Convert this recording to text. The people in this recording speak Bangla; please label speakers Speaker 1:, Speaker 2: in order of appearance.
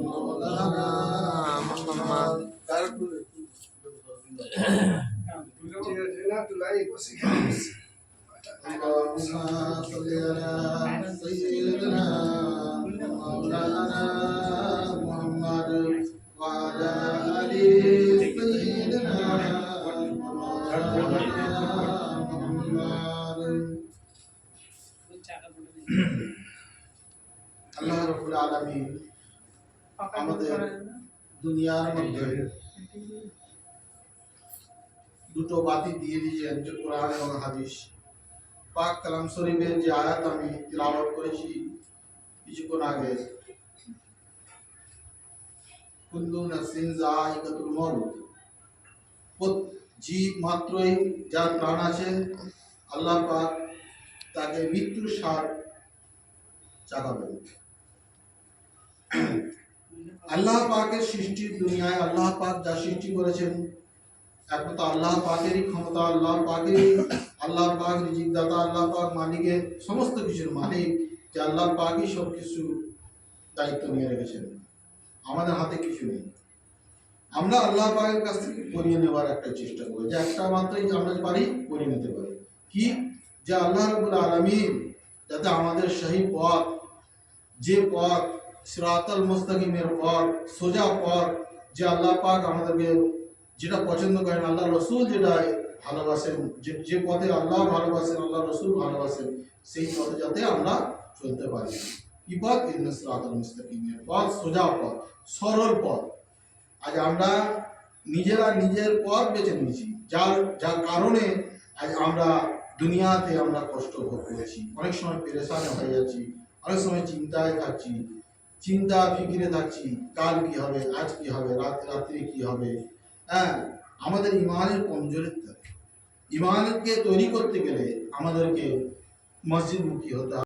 Speaker 1: مولانا محمد اللهم صل على سيدنا مولانا محمد وعلى آل سيدنا আল্লাহ রাব্বুল আলামিন আমাদের দুনিয়ার মধ্যে দুটো বাতি দিয়ে দিয়েছেন, যে কোরআন এবং হাদিস। পাক কালাম শরীফের যে আয়াত আমি তিলাওয়াত করেছি কিছুক্ষণ আগে, কুল্লু নাফসিন যায়িকাতুল মউত, জীব মাত্রই যার প্রাণ আছে আল্লাহ পাক তাকে মৃত্যুর স্বাদ চাকাবেন। আল্লাহ পাকের সৃষ্টির দুনিয়ায় আল্লাহ পাক যা সৃষ্টি করেছেন, একমাত্র আল্লাহ পাকেরই ক্ষমতা, আল্লাহ পাক রিজিক দাতা, আল্লাহ পাক মালিকের সমস্ত কিছুর মালিক, যে আল্লাহ পাকই সব কিছু দায়িত্ব নিয়ে রেখেছেন। আমাদের হাতে কিছু নেই। আমরা আল্লাহ পাকের কাছ থেকে করিয়ে নেওয়ার একটা চেষ্টা করি, যে একটা মাত্রই আমরা পারি করিয়ে নিতে পারি। কি? যে আল্লাহ রাব্বুল আলামিন যাতে আমাদের সহি পথ, যে পথ সিরাতাল মুস্তাকিমের পথ, সোজা পথ, যে আল্লাহ পাক আমাদেরকে যেটা পছন্দ করেন, আল্লাহ রসুল যেটা ভালোবাসেন, যে পথে আল্লাহ ভালোবাসেন, আল্লাহ রসুল ভালোবাসেন, সেই পথে যাতে আমরা চলতে পারি। কি পথ? ইহদিনাস সিরাতাল মুস্তাকিমের পথ, সোজা পথ, সরল পথ। আজ আমরা নিজেরা নিজের পথ বেছে নিয়েছি, যার কারণে আজ আমরা দুনিয়াতে আমরা কষ্ট ভোগ করেছি। অনেক সময় পেরেশান হয়ে যাচ্ছি, অনেক সময় চিন্তায় থাকছি, চিন্তা ফিকিরে থাকছি, কাল কি হবে, আজ কি হবে, রাত্রে কি হবে। হ্যাঁ, আমাদের ইমানের কমজোরির থাকে। ইমানকে তৈরি করতে গেলে আমাদেরকে মসজিদমুখী হতে হবে।